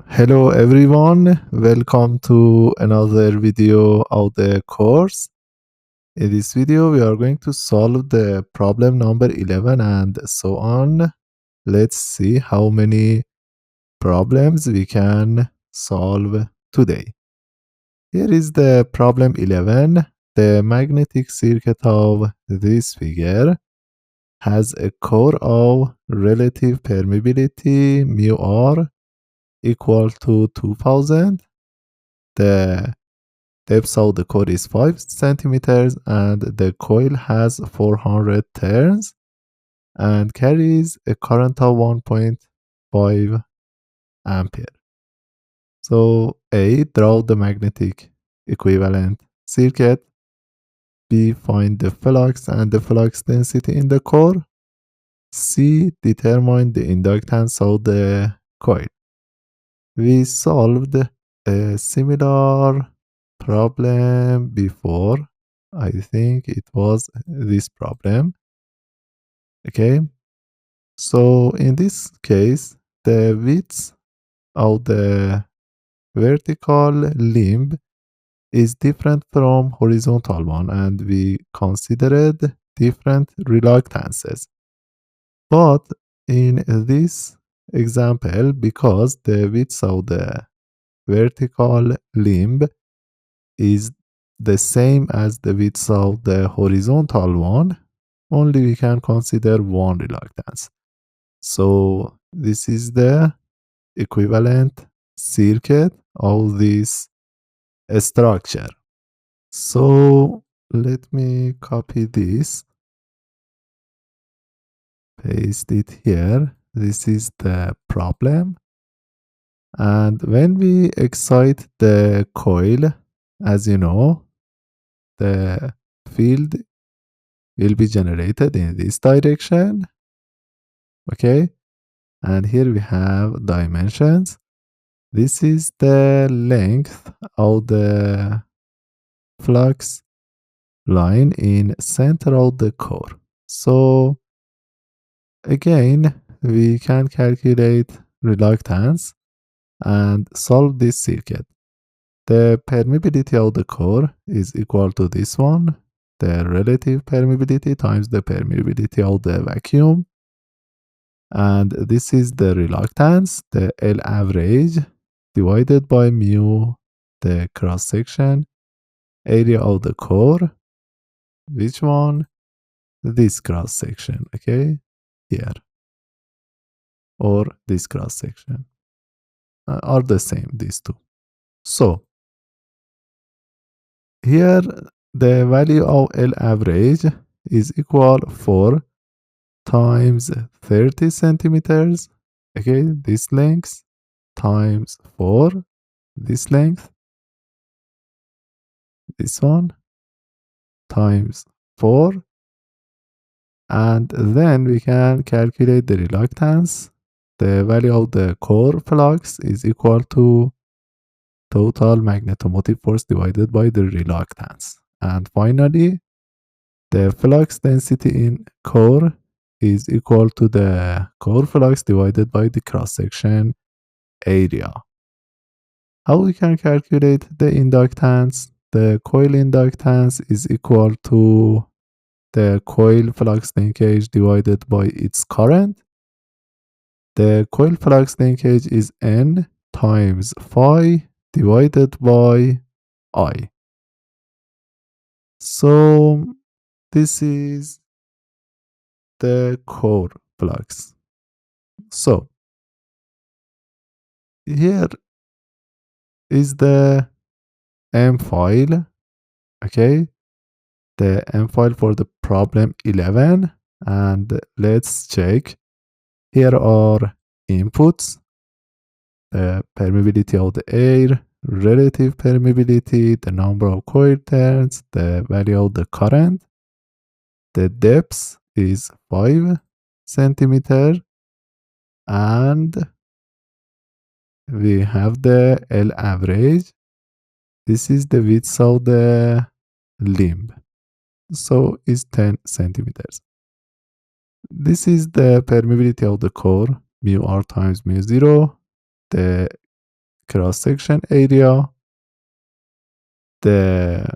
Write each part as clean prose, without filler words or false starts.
Hello everyone, welcome to another video of the course. In this video, we are going to solve the problem number 11 and so on. Let's see how many problems we can solve today. Here is the problem 11. The magnetic circuit of this figure has a core of relative permeability mu r equal to 2000. The depth of the core is 5 centimeters and the coil has 400 turns and carries a current of 1.5 ampere. So A, draw the magnetic equivalent circuit. B, find the flux and the flux density in the core. C, determine the inductance of the coil. We solved a similar problem before. I think it was this problem. Okay. So in this case, the width of the vertical limb is different from horizontal one, and we considered different reluctances. But in this example, because the width of the vertical limb is the same as the width of the horizontal one, only we can consider one reluctance. So this is the equivalent circuit of this structure. So let me copy this, paste it here. This is the problem. And when we excite the coil, as you know, the field will be generated in this direction. Okay. And here we have dimensions. This is the length of the flux line in center of the core. So again, we can calculate reluctance and solve this circuit. The permeability of the core is equal to this one, the relative permeability times the permeability of the vacuum. And this is the reluctance, the L average divided by mu, the cross section area of the core. Which one? This cross section, okay? Here. Or this cross section. Are the same, these two. So, here the value of L average is equal 4 times 30 centimeters. Okay, this length times 4, this length, this one, times 4. And then we can calculate the reluctance. The value of the core flux is equal to total magnetomotive force divided by the reluctance. And finally, the flux density in core is equal to the core flux divided by the cross-section area. How we can calculate the inductance? The coil inductance is equal to the coil flux linkage divided by its current. The coil flux linkage is N times phi divided by I. So this is the core flux. So here is the M file, okay? The M file for the problem 11, and let's check. Here are inputs, the permeability of the air, relative permeability, the number of coil turns, the value of the current. The depth is 5 centimeter, and we have the L average. This is the width of the limb. So it's 10 centimeters. This is the permeability of the core, mu r times mu 0. The cross-section area, the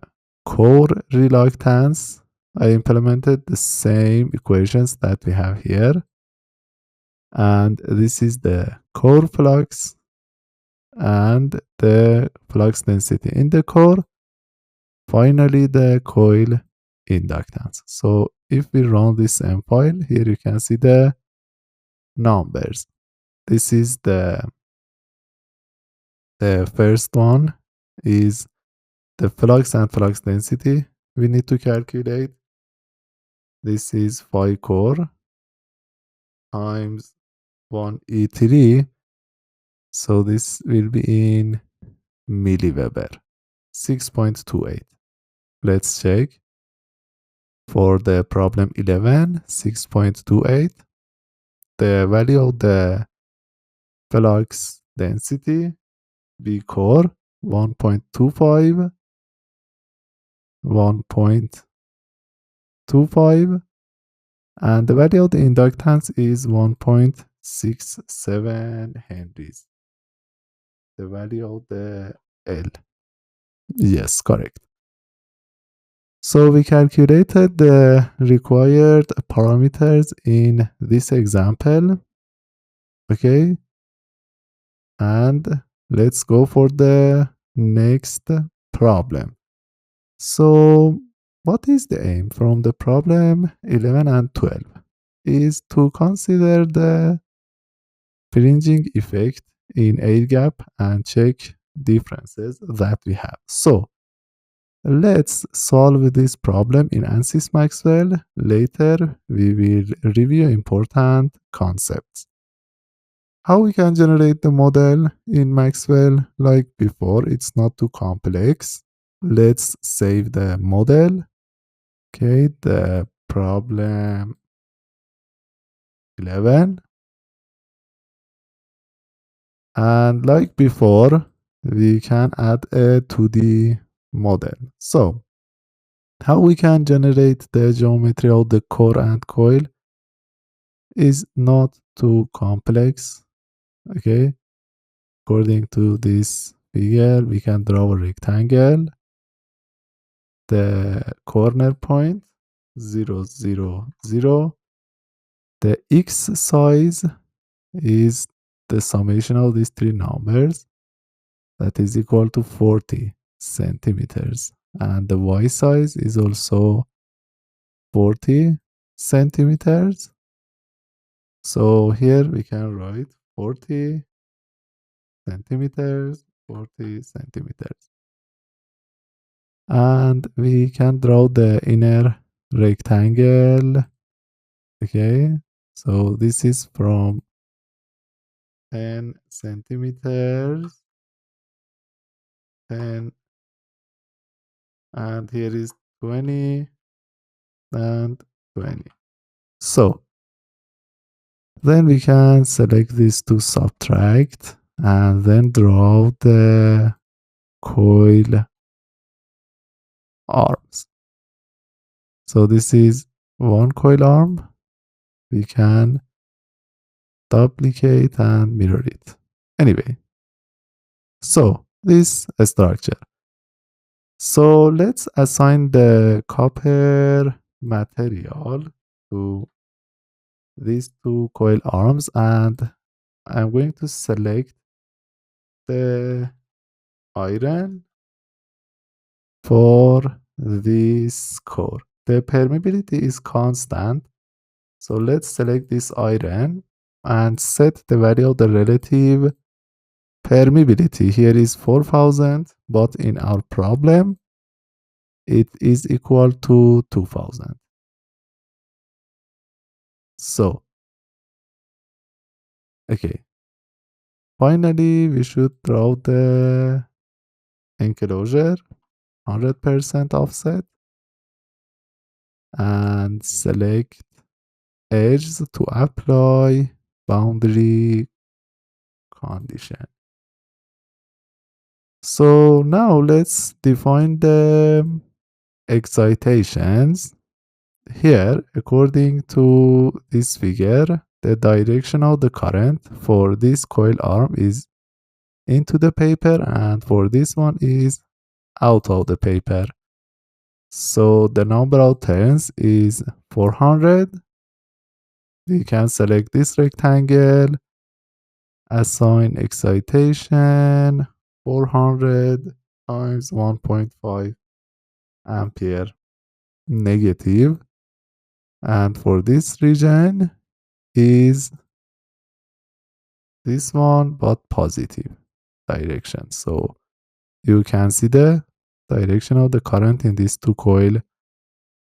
core reluctance. I implemented the same equations that we have here. And this is the core flux and the flux density in the core. Finally, the coil inductance. So if we run this M file, here you can see the numbers. This is the first one is the flux and flux density we need to calculate. This is phi core times 1E3. So this will be in milliweber, 6.28. Let's check. For the problem 11, 6.28, the value of the flux density, B core, 1.25, 1.25, and the value of the inductance is 1.67 henries. The value of the L. Yes, correct. So we calculated the required parameters in this example. Okay. And let's go for the next problem. So what is the aim from the problem 11 and 12? Is to consider the fringing effect in air gap and check differences that we have. So let's solve this problem in ANSYS Maxwell. Later, we will review important concepts. How we can generate the model in Maxwell like before, it's not too complex. Let's save the model. Okay, the problem 11. And like before, we can add a 2D model. So how we can generate the geometry of the core and coil is not too complex. Okay, according to this figure, we can draw a rectangle. The corner point 0, 0, 0. The x size is the summation of these three numbers, that is equal to 40 centimeters, and the y size is also 40 centimeters. So here we can write 40 centimeters, 40 centimeters. And we can draw the inner rectangle. Okay, so this is from 10 centimeters, 10, and here is 20 and 20. So then we can select this to subtract and then draw the coil arms. So this is one coil arm. We can duplicate and mirror it. Anyway, so this structure. So let's assign the copper material to these two coil arms, and I'm going to select the iron for this core. The permeability is constant. So let's select this iron and set the value of the relative permeability. Here is 4000, but in our problem, it is equal to 2000. So, okay. Finally, we should draw the enclosure, 100% offset, and select edges to apply boundary condition. So now let's define the excitations. Here, according to this figure, the direction of the current for this coil arm is into the paper, and for this one is out of the paper. So the number of turns is 400. We can select this rectangle, assign excitation 400 times 1.5 ampere negative, and for this region is this one but positive direction. So you can see the direction of the current in these two coil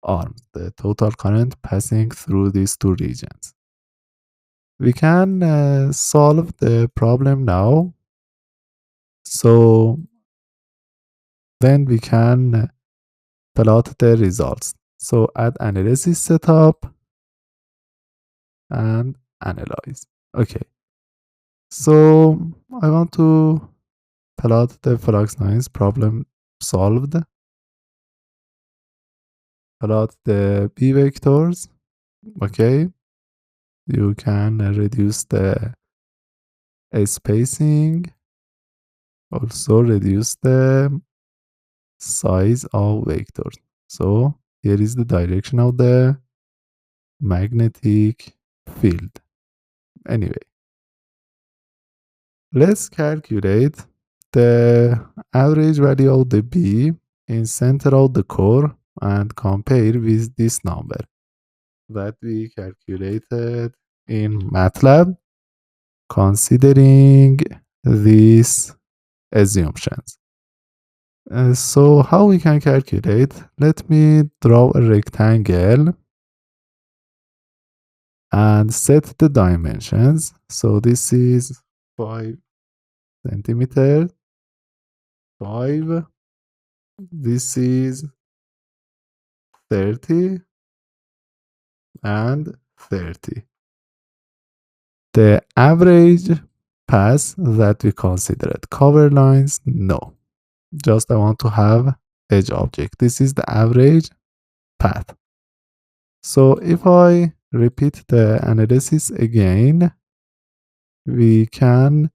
arms, the total current passing through these two regions. We can solve the problem now. So then we can plot the results. So add analysis setup and analyze. Okay. So I want to plot the flux lines. Problem solved. Plot the B vectors. Okay. You can reduce the spacing. Also reduce the size of vectors. So here is the direction of the magnetic field. Anyway, let's calculate the average value of the B in center of the core and compare with this number that we calculated in MATLAB, considering these assumptions. So how we can calculate? Let me draw a rectangle and set the dimensions. So this is 5 centimeters, 5. This is 30 and 30. The average path that we considered. Cover lines, no. Just I want to have edge object. This is the average path. So if I repeat the analysis again, we can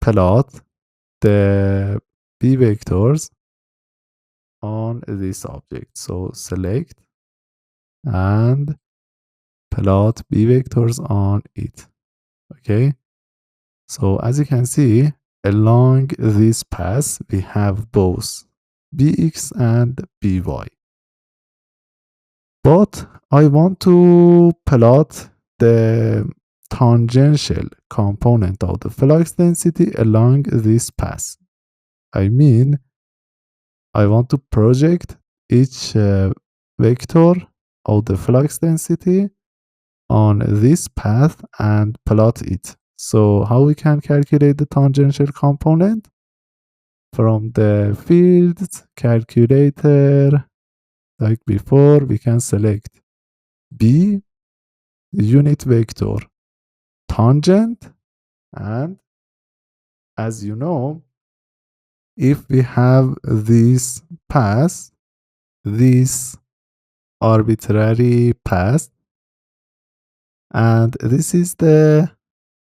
plot the B vectors on this object. So select and plot B vectors on it. Okay. So as you can see, along this path, we have both Bx and By. But I want to plot the tangential component of the flux density along this path. I mean, I want to project each vector of the flux density on this path and plot it. So how we can calculate the tangential component? From the fields calculator, like before, we can select B, unit vector, tangent, and as you know, if we have this path, this arbitrary path, and this is the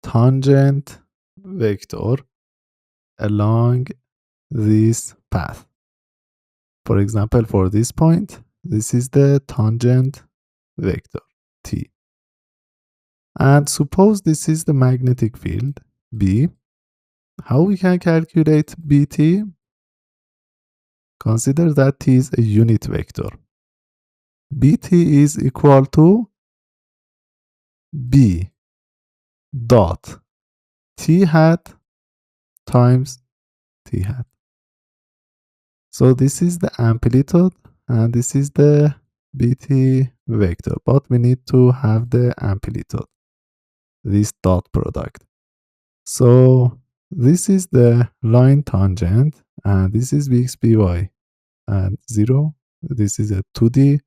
tangent vector along this path. For example, for this point, this is the tangent vector T. And suppose this is the magnetic field B. How we can calculate BT? Consider that T is a unit vector. BT is equal to B dot T hat times T hat. So this is the amplitude and this is the BT vector, but we need to have the amplitude, this dot product. So this is the line tangent and this is Bx By and 0. This is a 2D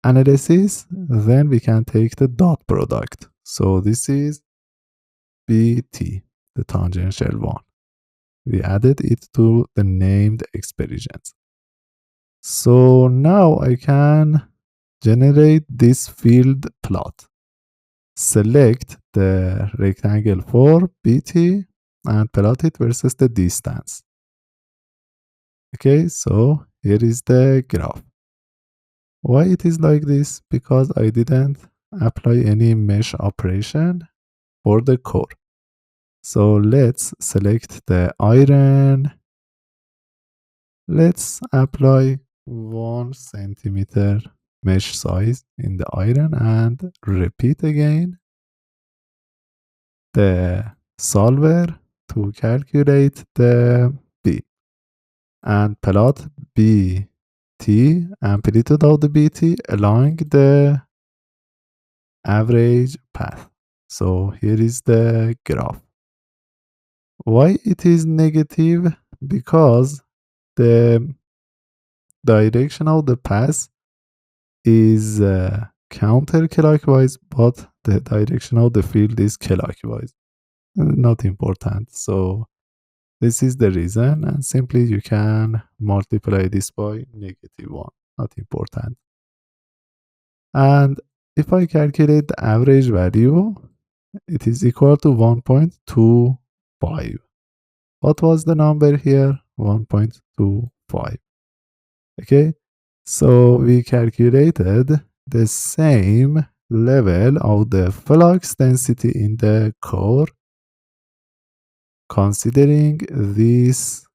analysis. Then we can take the dot product. So this is BT, the tangential one. We added it to the named expressions. So now I can generate this field plot. Select the rectangle for BT and plot it versus the distance. Okay, so here is the graph. Why it is like this? Because I didn't apply any mesh operation for the core. So let's select the iron. Let's apply 1 centimeter mesh size in the iron and repeat again the solver to calculate the B and plot BT, amplitude of the BT along the average path. So here is the graph. Why it is negative? Because the direction of the path is counterclockwise, but the direction of the field is clockwise. Not important. So this is the reason, and simply you can multiply this by -1. Not important. And if I calculate the average value, it is equal to 1.25. What was the number here? 1.25. Okay, so we calculated the same level of the flux density in the core considering these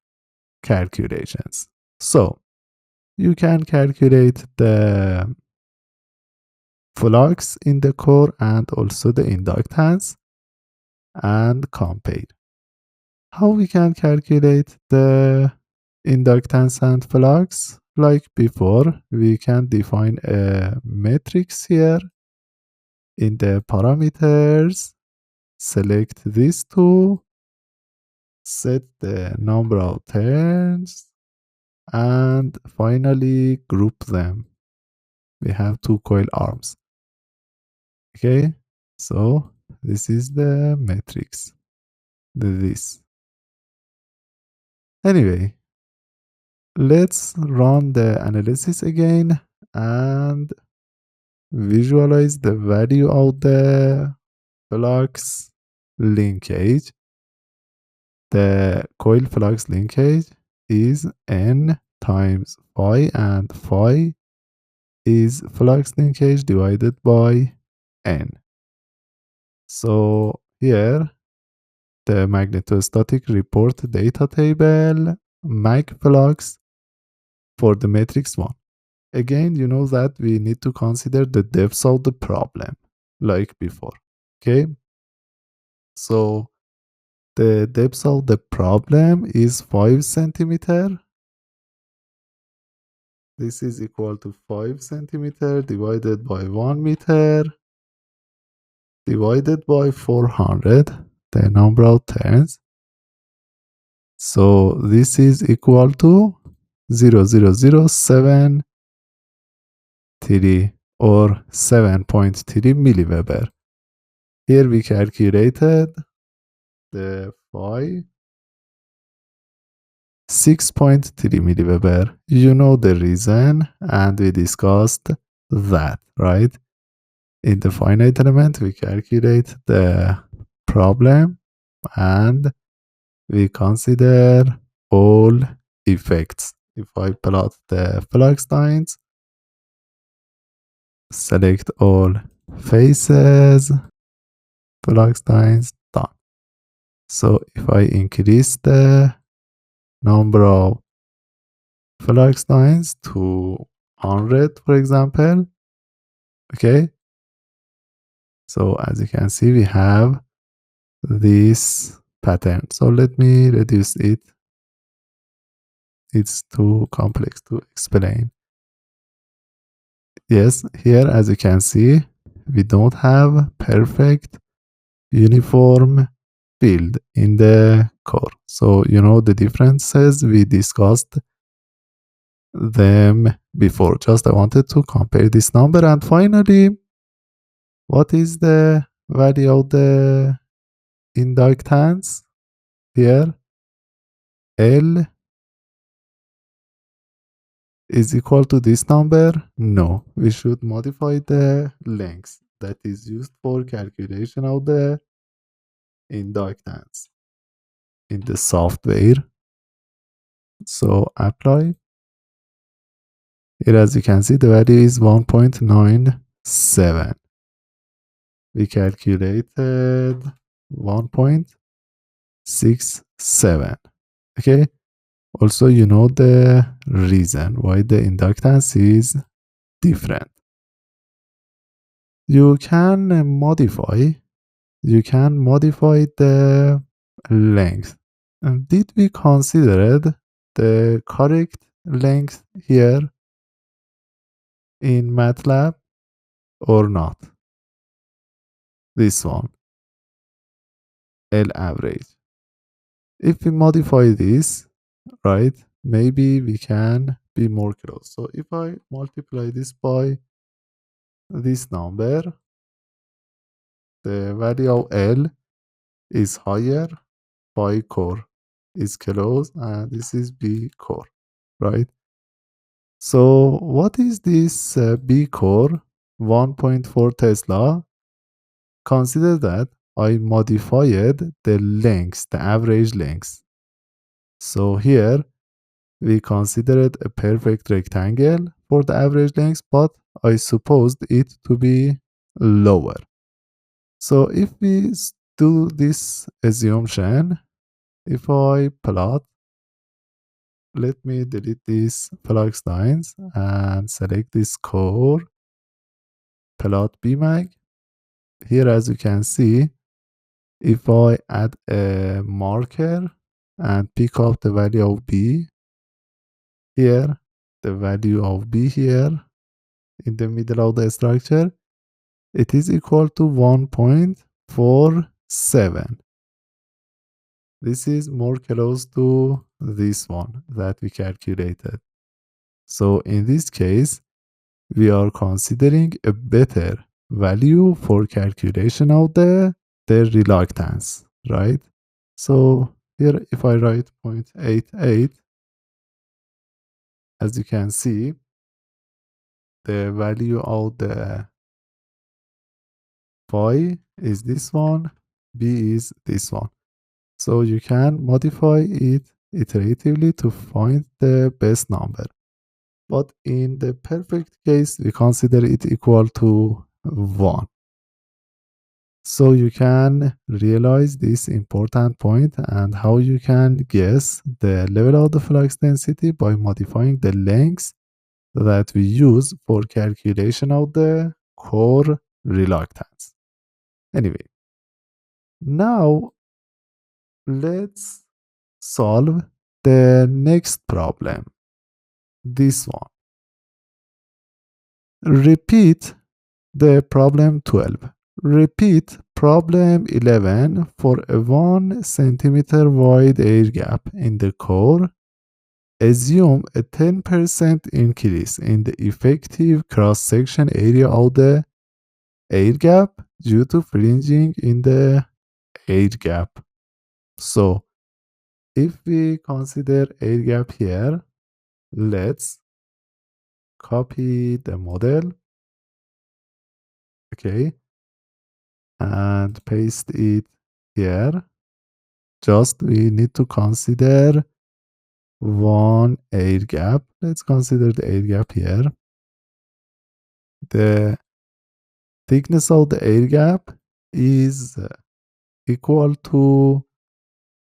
calculations. So you can calculate the flux in the core and also the inductance and compare. How we can calculate the inductance and flux? Like before, we can define a matrix here. In the parameters, select these two, set the number of turns, and finally group them. We have two coil arms. Okay, so this is the matrix. This. Anyway, let's run the analysis again and visualize the value of the flux linkage. The coil flux linkage is N times phi, and phi is flux linkage divided by N. So here, the magnetostatic report data table, mag flux for the matrix 1. Again, you know that we need to consider the depth of the problem, like before. Okay, so the depth of the problem is 5 centimeter. This is equal to 5 centimeter divided by 1 meter divided by 400, the number of turns. So this is equal to 0.0073 or 7.3 milliweber. Here we calculated the phi 6.3 milliweber. You know the reason, and we discussed that, right? In the finite element, we calculate the problem and we consider all effects. If I plot the flux lines, select all faces, flux lines, done. So if I increase the number of flux lines to 100, for example, okay, so as you can see, we have this pattern. So let me reduce it. It's too complex to explain. Yes, here as you can see, we don't have perfect uniform field in the core. So you know the differences, we discussed them before. Just I wanted to compare this number. And finally, what is the value of the inductance here? L is equal to this number? No, we should modify the length that is used for calculation of the inductance. in the software. So apply. Here, as you can see, the value is 1.97. We calculated 1.67. Okay. Also, you know the reason why the inductance is different. You can modify. You can modify the length. And did we consider the correct length here in MATLAB or not? This one, L average. If we modify this, right, maybe we can be more close. So if I multiply this by this number, the value of L is higher, pi core is close, and this is B core, right? So what is this B core? 1.4 Tesla. Consider that I modified the length, the average length. So here we considered a perfect rectangle for the average length, but I supposed it to be lower. So if we do this assumption, if I plot, let me delete these flux lines and select this core, plot Bmag. Here, as you can see, if I add a marker and pick up the value of B here, the value of B here in the middle of the structure, it is equal to 1.47. This is more close to this one that we calculated. So in this case, we are considering a better value for calculation of the reluctance, right? So here, if I write 0.88, as you can see, the value of the phi is this one, B is this one. So you can modify it iteratively to find the best number. But in the perfect case, we consider it equal to 1. So you can realize this important point and how you can guess the level of the flux density by modifying the length that we use for calculation of the core reluctance. Anyway, now let's solve the next problem. This one. Repeat the problem 12. Repeat problem 11 for a 1 centimeter wide air gap in the core. Assume a 10% increase in the effective cross-section area of the air gap due to fringing in the air gap. So, if we consider air gap here, let's copy the model, okay, and paste it here. Just we need to consider one air gap. Let's consider the air gap here. The thickness of the air gap is equal to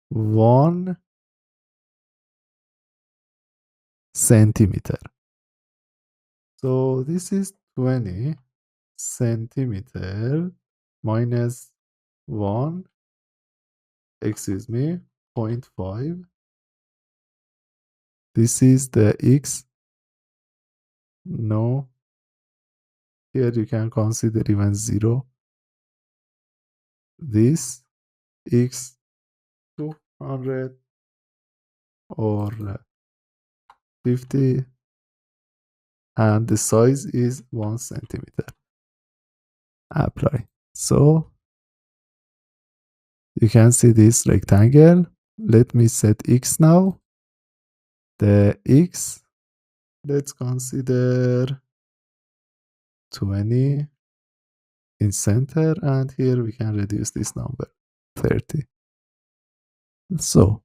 1 centimeter. So this is 20 centimeter minus 1, excuse me, 0.5. This is the x. No, here you can consider even 0. This x 200 or 50, and the size is 1 centimeter. Apply. So you can see this rectangle. Let me set x now. The x, let's consider 20 in center, and here we can reduce this number 30. So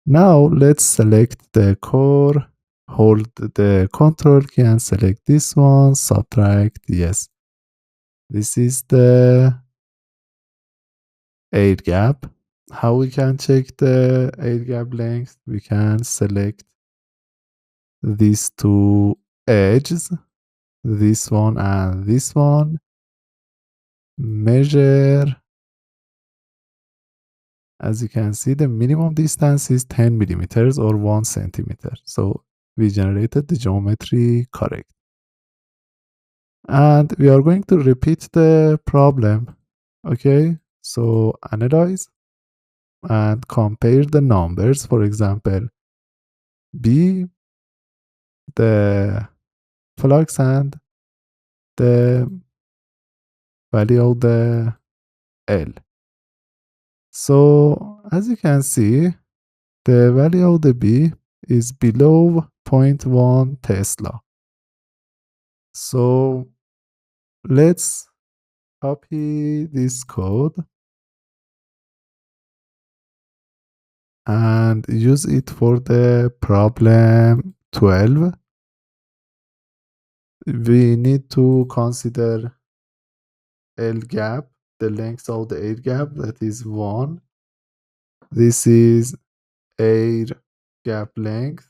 now let's select the core, hold the control key and select this one, subtract, yes. This is the air gap. How we can check the air gap length? We can select these two edges, this one and this one, measure. As you can see, the minimum distance is 10 millimeters or 1 centimeter. So we generated the geometry correct. And we are going to repeat the problem. Okay, so analyze and compare the numbers. For example, B, the flux and the value of the L. So as you can see, the value of the B is below zero point 0.1 Tesla. So let's copy this code and use it for the problem 12. We need to consider L gap, the length of the air gap, that is 1. This is air gap length,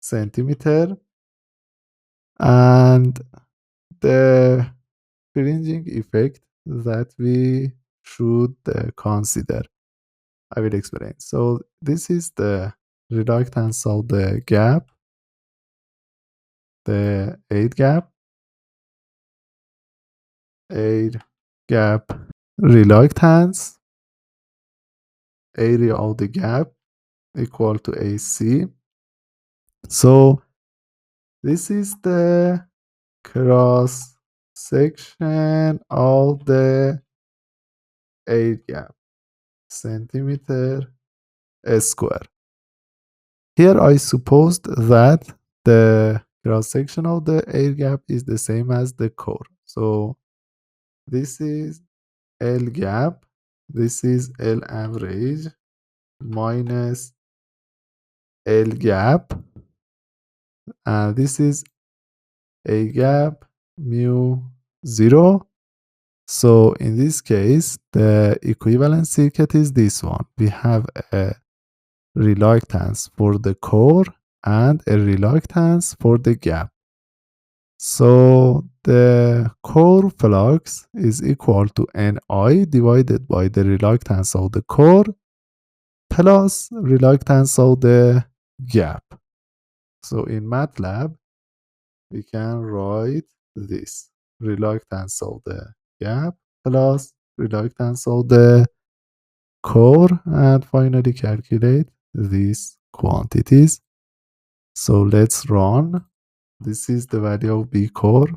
centimeter, and the fringing effect that we should consider. I will explain. So this is the reluctance of the gap, the air gap reluctance, area of the gap equal to AC. So this is the cross section of the air gap, centimeter square. Here I supposed that the cross section of the air gap is the same as the core. So this is L gap, this is L average minus L gap, and this is A gap mu 0. So in this case, the equivalent circuit is this one. We have a reluctance for the core and a reluctance for the gap. So the core flux is equal to Ni divided by the reluctance of the core plus reluctance of the gap. So in MATLAB, we can write this reluctance of the gap plus reluctance of the core and finally calculate these quantities. So let's run. This is the value of B core,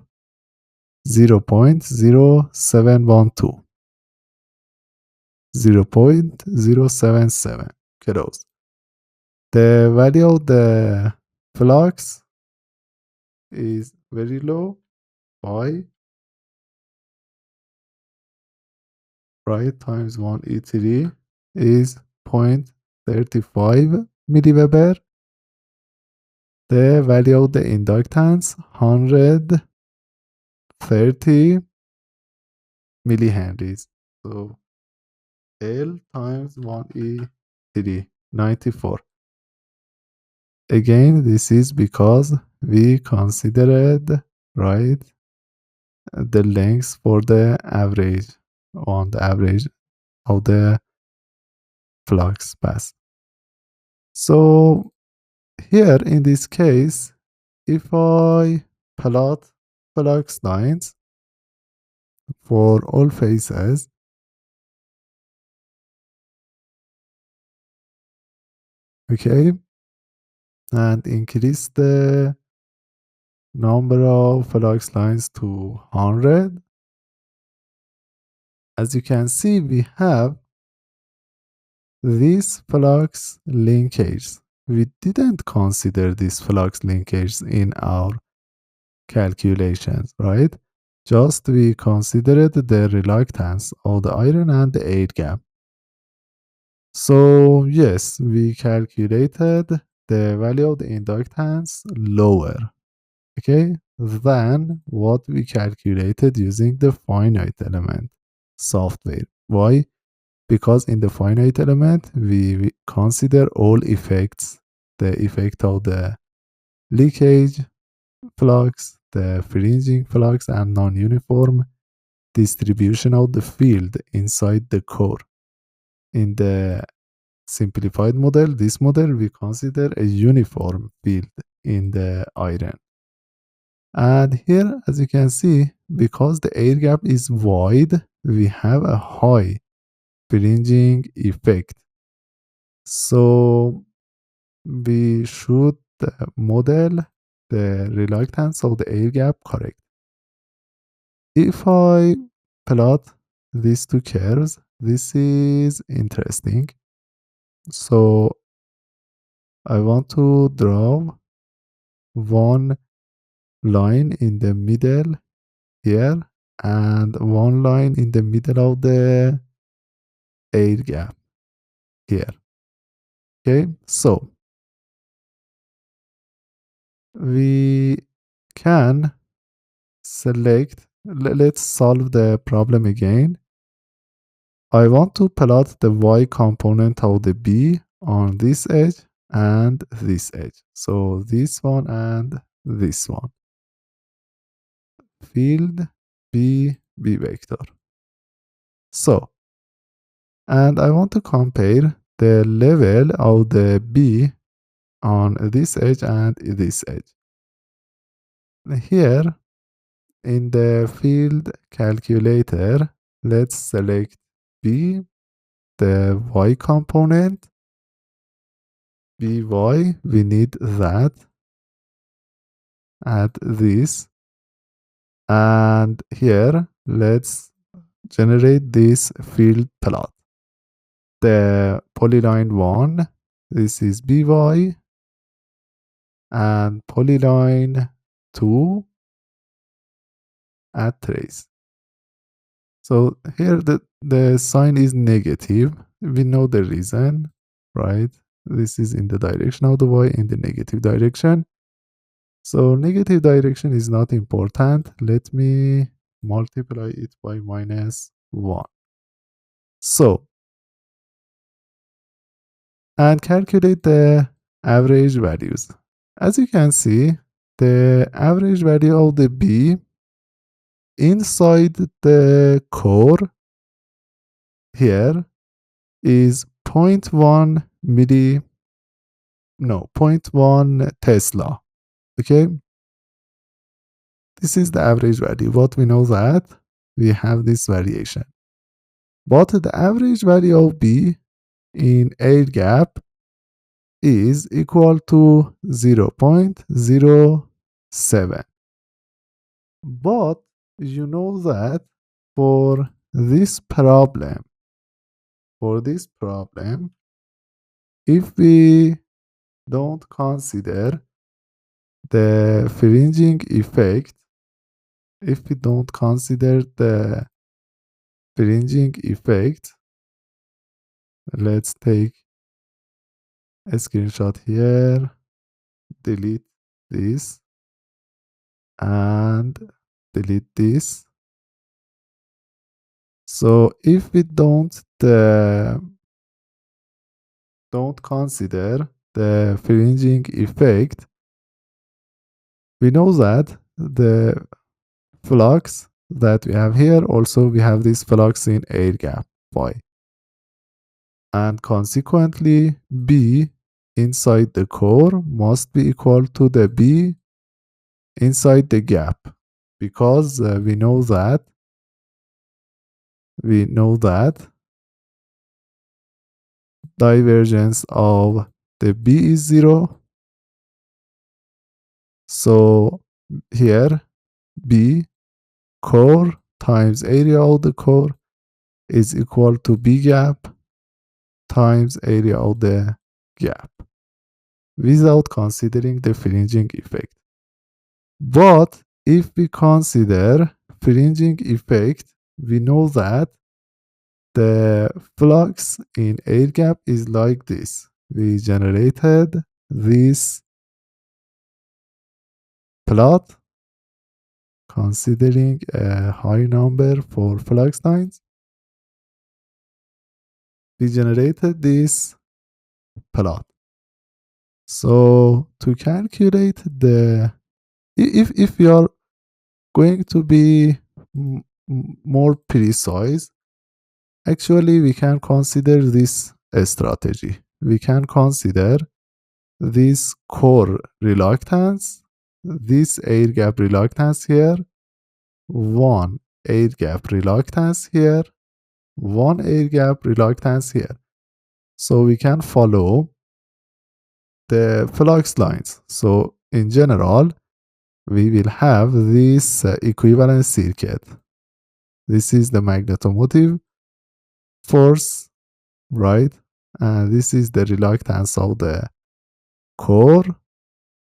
0.0712, 0.077 kilos. The value of the flux is very low, by right times 1 E3 is 0.35 milliweber. The value of the inductance 130 millihenries. So L times 1 E3, 94. Again, this is because we considered, right, the length for the average, on the average of the flux path. So here in this case, if I plot flux lines for all phases, okay, and increase the number of flux lines to 100, as you can see, we have this flux linkage. We didn't consider this flux linkage in our calculations, right? Just we considered the reluctance of the iron and the air gap. So yes, we calculated the value of the inductance lower, okay, than what we calculated using the finite element software. Why? Because in the finite element, we consider all effects, the effect of the leakage flux, the fringing flux, and non-uniform distribution of the field inside the core. In the simplified model, this model, we consider a uniform field in the iron. And here, as you can see, because the air gap is wide, we have a high fringing effect. So we should model the reluctance of the air gap correct. If I plot these two curves, this is interesting. So I want to draw one line in the middle here and one line in the middle of the air gap here. Okay, so we can select, let's solve the problem again. I want to plot the y component of the b on this edge and this edge. So this one and this one. Field b vector. So, and I want to compare the level of the b on this edge and this edge. Here in the field calculator, let's select b, the y component, by, we need that, add this, and here let's generate this field plot. The polyline 1, this is by, and polyline 2, add trace. So here the sign is negative. We know the reason, right? This is in the direction of the y, in the negative direction. So negative direction is not important. Let me multiply it by -1. So, and calculate the average values. As you can see, the average value of the b inside the core here is 0.1 milli, no, 0.1 Tesla. Okay, this is the average value. What we know that we have this variation, but the average value of b in air gap is equal to 0.07. But you know that for this problem, if we don't consider the fringing effect, let's take a screenshot here, delete this, and delete this. So if we don't consider the fringing effect, we know that the flux that we have here, also we have this flux in air gap y, and consequently b inside the core must be equal to the b inside the gap, because we know that divergence of the b is 0. So here b core times area of the core is equal to b gap times area of the gap, without considering the fringing effect. But if we consider fringing effect, we know that the flux in air gap is like this. We generated this plot considering a high number for flux lines. We generated this plot. So to calculate the, if we are going to be more precise, actually we can consider this strategy. We can consider this core reluctance, this air gap reluctance here, one air gap reluctance here, one air gap reluctance here. So we can follow the flux lines. So in general, we will have this equivalent circuit. This is the magnetomotive force, right? And this is the reluctance of the core.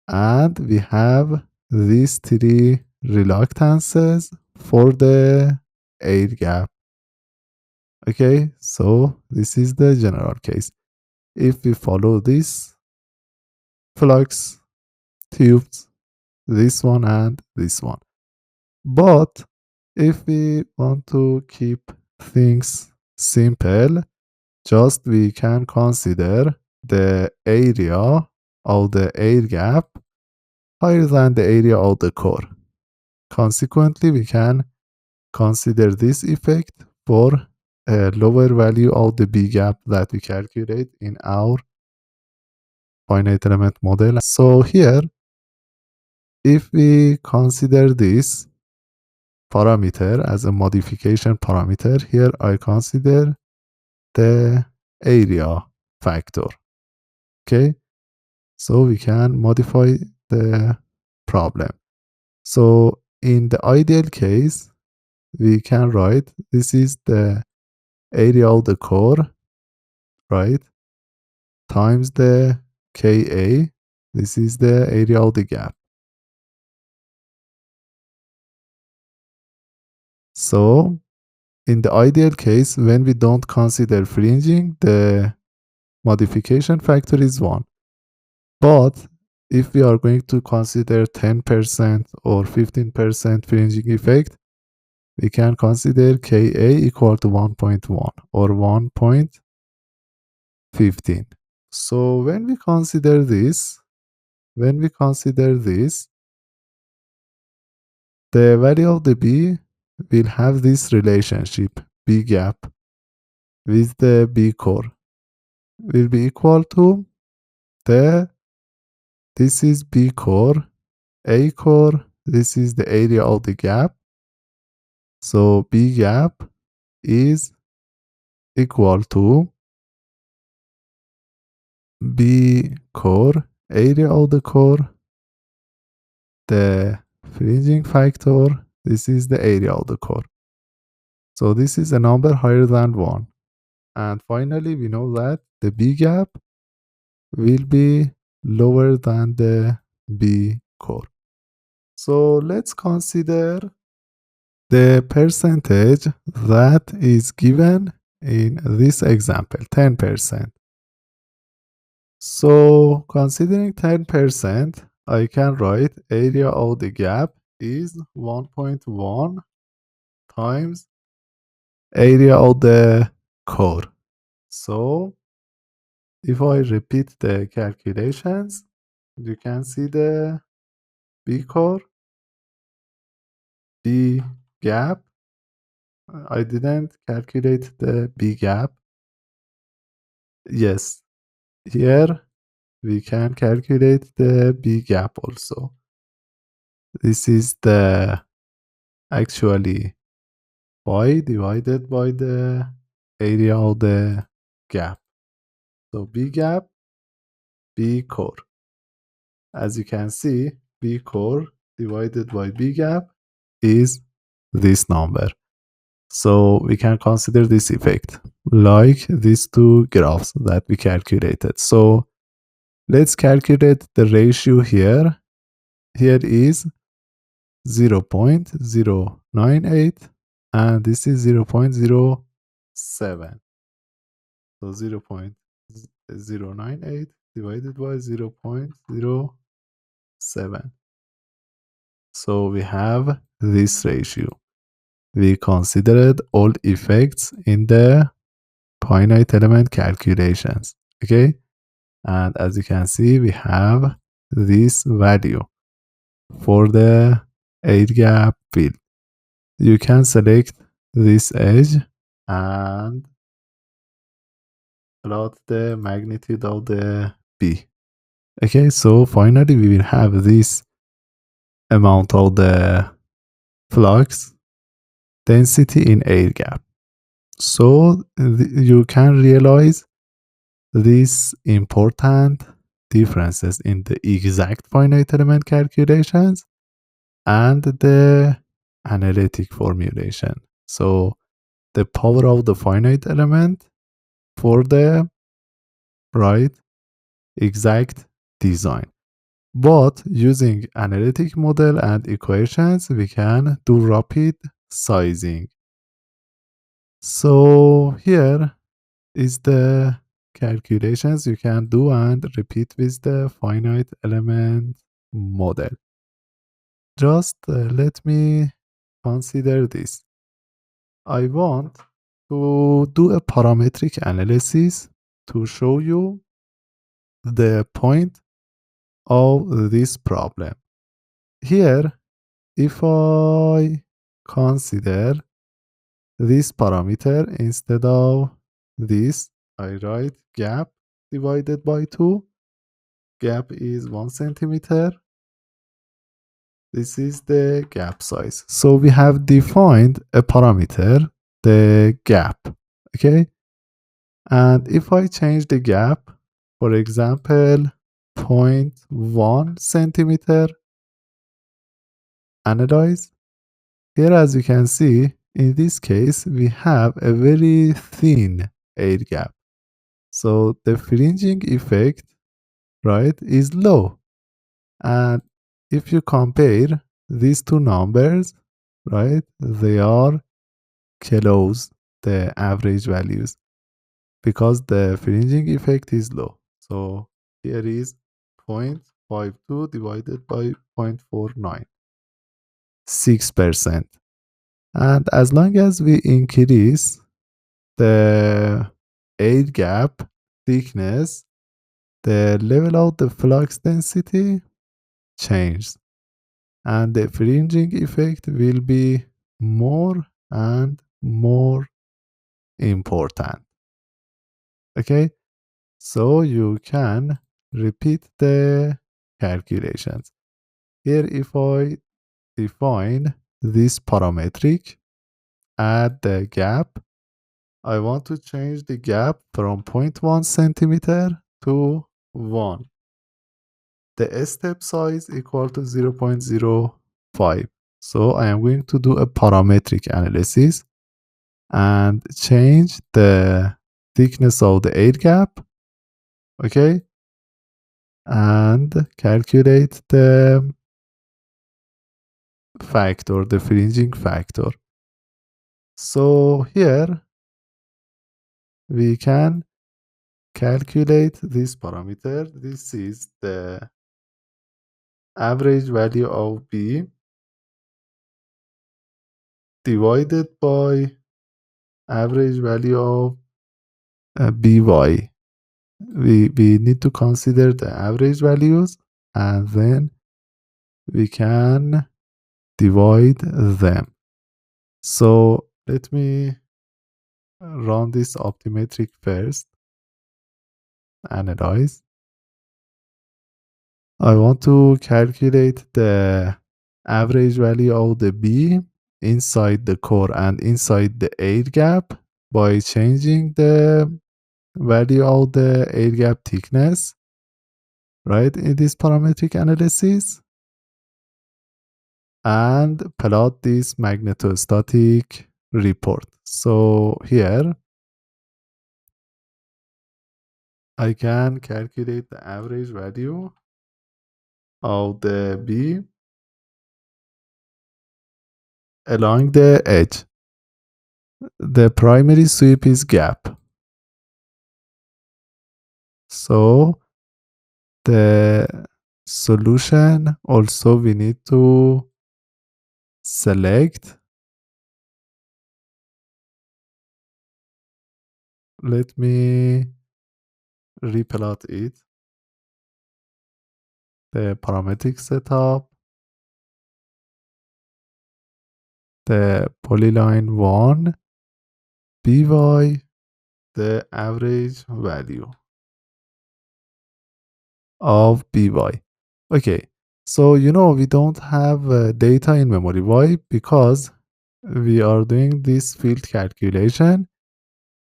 And we have these three reluctances for the air gap. Okay, so this is the general case. If we follow this flux tubes, this one and this one. But if we want to keep things simple, just we can consider the area of the air gap higher than the area of the core. Consequently, we can consider this effect for a lower value of the B gap that we calculate in our finite element model. So here, if we consider this parameter as a modification parameter, here I consider the area factor. Okay, so we can modify the problem. So in the ideal case, we can write this is the area of the core, right, times the Ka. This is the area of the gap. So in the ideal case, when we don't consider fringing, the modification factor is 1. But if we are going to consider 10% or 15% fringing effect, we can consider Ka equal to 1.1 or 1.15. So when we consider this, the value of the B will have this relationship, B gap, with the B core, will be equal to this is B core, A core, this is the area of the gap. So B gap is equal to B core, area of the core, the fringing factor, this is the area of the core. So this is a number higher than 1. And finally, we know that the B gap will be lower than the B core. So let's consider the percentage that is given in this example, 10%. So considering 10%, I can write area of the gap is 1.1 times area of the core. So if I repeat the calculations, you can see the B core, B gap. I didn't calculate the B gap. Yes, here we can calculate the B gap also. This is the actually y divided by the area of the gap. So B gap, B core. As you can see, B core divided by B gap is this number. So we can consider this effect like these two graphs that we calculated. So let's calculate the ratio here. Here is 0.098 and this is 0.07. So 0.098 divided by 0.07. So we have this ratio. We considered all effects in the finite element calculations. Okay. And as you can see, we have this value for the air gap field. You can select this edge and plot the magnitude of the B. Okay, so finally we will have this amount of the flux density in air gap. So you can realize these important differences in the exact finite element calculations and the analytic formulation. So the power of the finite element for the right exact design. But using analytic model and equations, we can do rapid sizing. So here is the calculations you can do and repeat with the finite element model. Just let me consider this. I want to do a parametric analysis to show you the point of this problem. Here, if I consider this parameter instead of this, I write gap divided by 2. Gap is 1 centimeter. This is the gap size. So we have defined a parameter, the gap. Okay. And if I change the gap, for example, 0.1 centimeter, analyze. Here, as you can see, in this case, we have a very thin air gap. So the fringing effect, right, is low. And if you compare these two numbers, right, they are close, the average values, because the fringing effect is low. So here is 0.52 divided by 0.49, 6%. And as long as we increase the air gap thickness, the level of the flux density changes and the fringing effect will be more and more important. Okay, so you can repeat the calculations. Here, if I define this parametric, add the gap, I want to change the gap from 0.1 centimeter to 1. The step size equal to 0.05. So I am going to do a parametric analysis and change the thickness of the air gap. Okay. And calculate the factor, the fringing factor. So here we can calculate this parameter. This is the average value of B divided by average value of by. We need to consider the average values and then we can divide them. So let me run this optimetric first. Analyze. I want to calculate the average value of the B inside the core and inside the air gap by changing the value of the air gap thickness, right, in this parametric analysis, and plot this magnetostatic report. So here I can calculate the average value of the B along the edge. The primary sweep is gap. So the solution also we need to select. Let me replot it. The parametric setup, the polyline 1, by the average value of by. Okay, so we don't have data in memory. Why? Because we are doing this field calculation.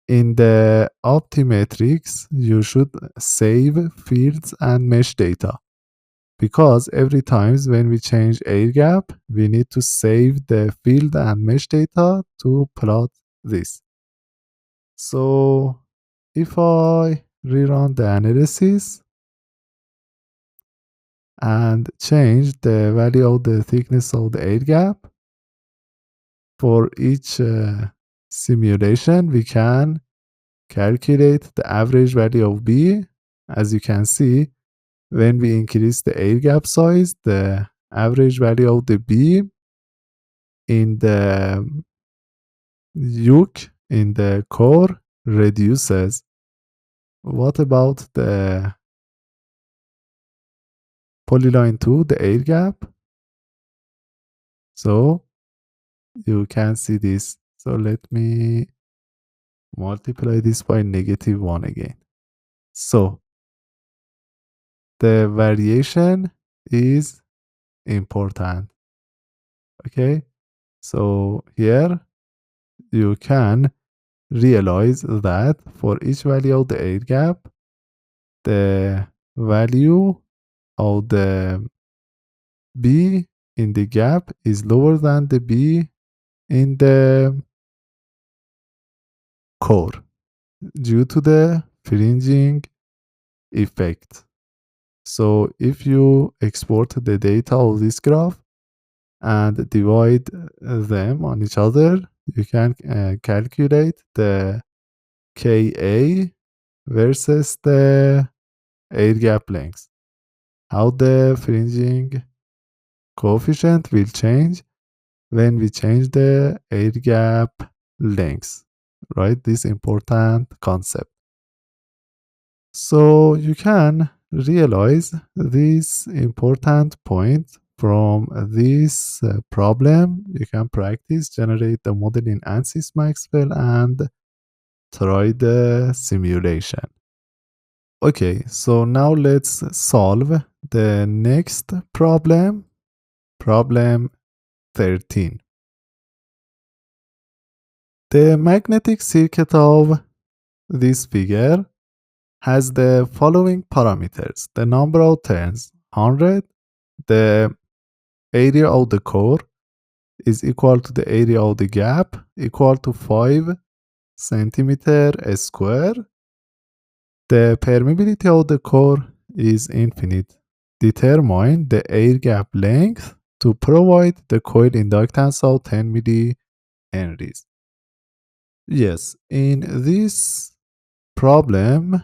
In the Optimetrics, you should save fields and mesh data, because every times when we change air gap, we need to save the field and mesh data to plot this. So if I rerun the analysis and change the value of the thickness of the air gap for each simulation, we can calculate the average value of B. As you can see, when we increase the air gap size, the average value of the B in the yolk, in the core, reduces. What about the polyline 2, the air gap? So you can see this. So let me multiply this by -1 again. So the variation is important. Okay, so here you can realize that for each value of the air gap, the value of the B in the gap is lower than the B in the core due to the fringing effect. So if you export the data of this graph and divide them on each other, you can calculate the Ka versus the air gap length. How the fringing coefficient will change when we change the air gap length, right? This important concept. So you can realize this important point from this problem. You can practice, generate the model in ANSYS Maxwell, and try the simulation. Okay, so now let's solve the next problem, problem 13. The magnetic circuit of this figure has the following parameters. The number of turns, 100. The area of the core is equal to the area of the gap, equal to 5 centimeter square. The permeability of the core is infinite. Determine the air gap length to provide the coil inductance of 10 millihenries. Yes, in this problem,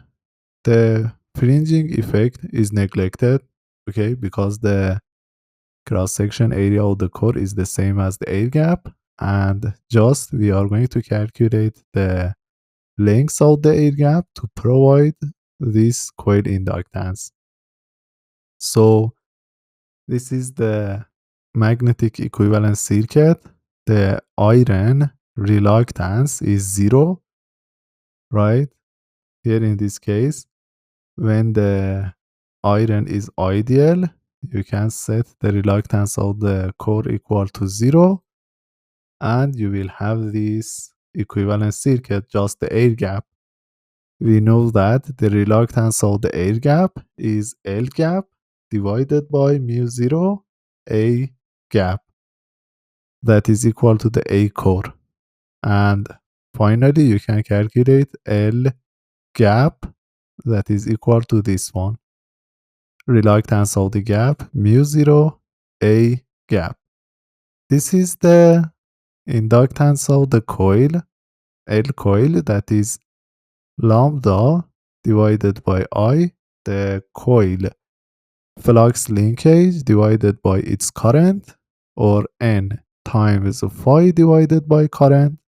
the fringing effect is neglected, okay, because the cross-section area of the core is the same as the air gap, and just we are going to calculate the length of the air gap to provide this coil inductance. So this is the magnetic equivalent circuit. The iron reluctance is 0, right? Here in this case, when the iron is ideal, you can set the reluctance of the core equal to 0, and you will have this equivalent circuit, just the air gap. We know that the reluctance of the air gap is L gap divided by mu 0 A gap, that is equal to the A core. And finally, you can calculate L gap, that is equal to this one. Reluctance of the gap, mu 0 A gap. This is the inductance of the coil, L coil, that is lambda divided by I, the coil flux linkage divided by its current, or N times phi divided by current.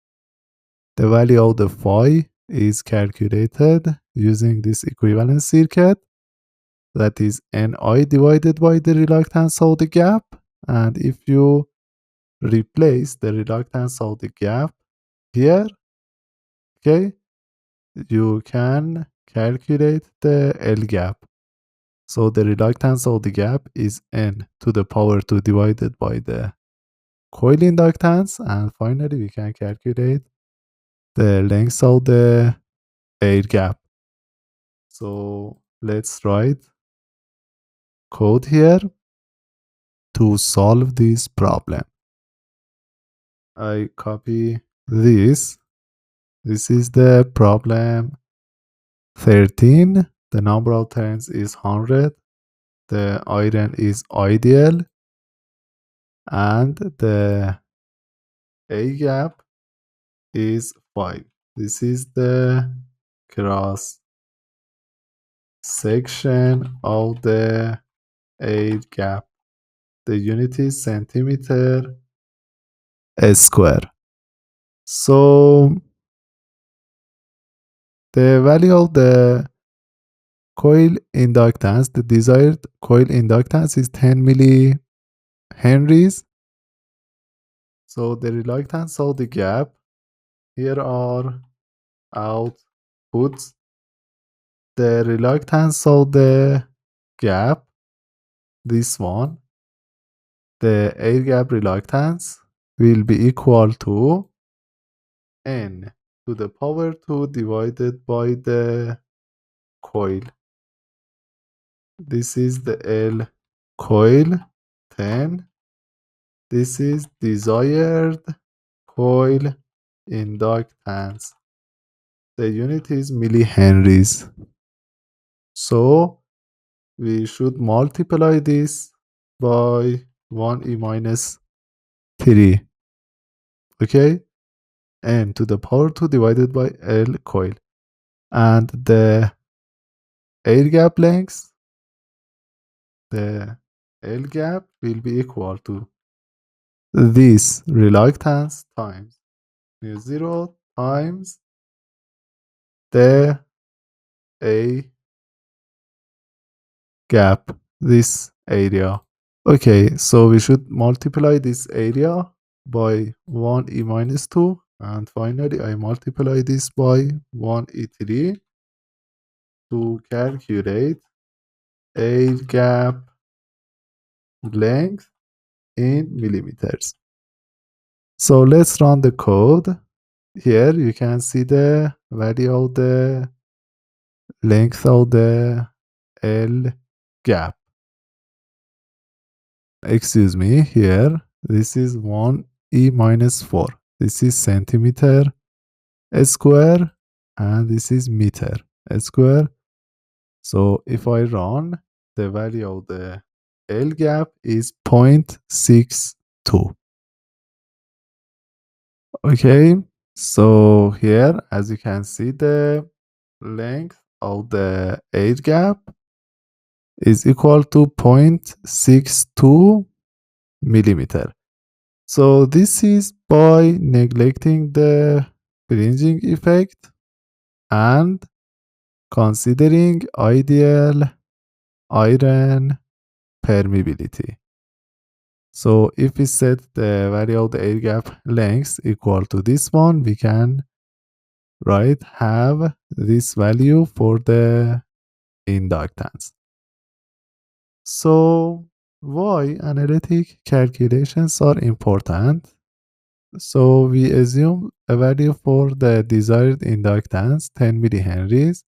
The value of the phi is calculated using this equivalent circuit, that is Ni divided by the reluctance of the gap. And if you replace the reluctance of the gap here, okay, you can calculate the L gap. So the reluctance of the gap is N to the power 2 divided by the coil inductance. And finally, we can calculate the length of the air gap. So let's write code here to solve this problem. I copy this. This is the problem 13. The number of turns is 100. The iron is ideal. And the A gap is 5. This is the cross section of the A gap. The unit is centimeter square. So the value of the coil inductance, the desired coil inductance, is 10 millihenries. So the reluctance of the gap, here are outputs. The reluctance of the gap, this one, the air gap reluctance, will be equal to N to the power 2 divided by the coil. This is the L coil 10. This is desired coil inductance. The unit is millihenries. So we should multiply this by 1e minus 3. Okay? N to the power 2 divided by L coil. And the air gap length, the L gap will be equal to this reluctance times mu0 times the A gap, this area. Okay, so we should multiply this area by 1e minus 2, and finally I multiply this by 1e3 to calculate air gap length in millimeters. So let's run the code. Here you can see the value of the length of the L gap. Excuse me, here this is 1e minus 4. This is centimeter square and this is meter square. So if I run, the value of the L gap is 0.62. Okay, so here as you can see, the length of the air gap is equal to 0.62 millimeter. So this is by neglecting the fringing effect and considering ideal iron permeability. So if we set the value of the air gap length equal to this one, we can have this value for the inductance. So why analytic calculations are important? So we assume a value for the desired inductance, 10 millihenries.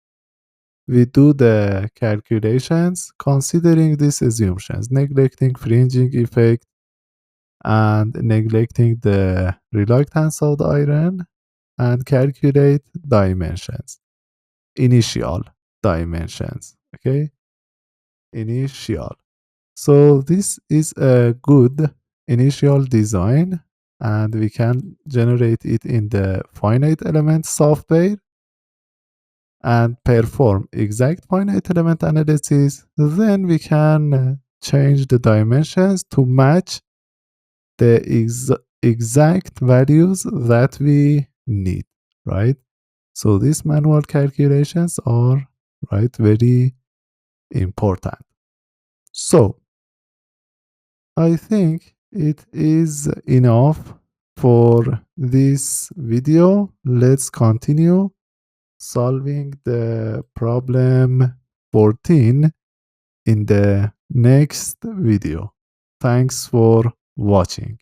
We do the calculations considering these assumptions, neglecting fringing effect and neglecting the reluctance of the iron, and calculate dimensions, initial dimensions. Okay, initial. So this is a good initial design and we can generate it in the finite element software and perform exact finite element analysis. Then we can change the dimensions to match the exact values that we need, right? So these manual calculations are, right, very important. So I think it is enough for this video. Let's continue solving the problem 14 in the next video. Thanks for watching.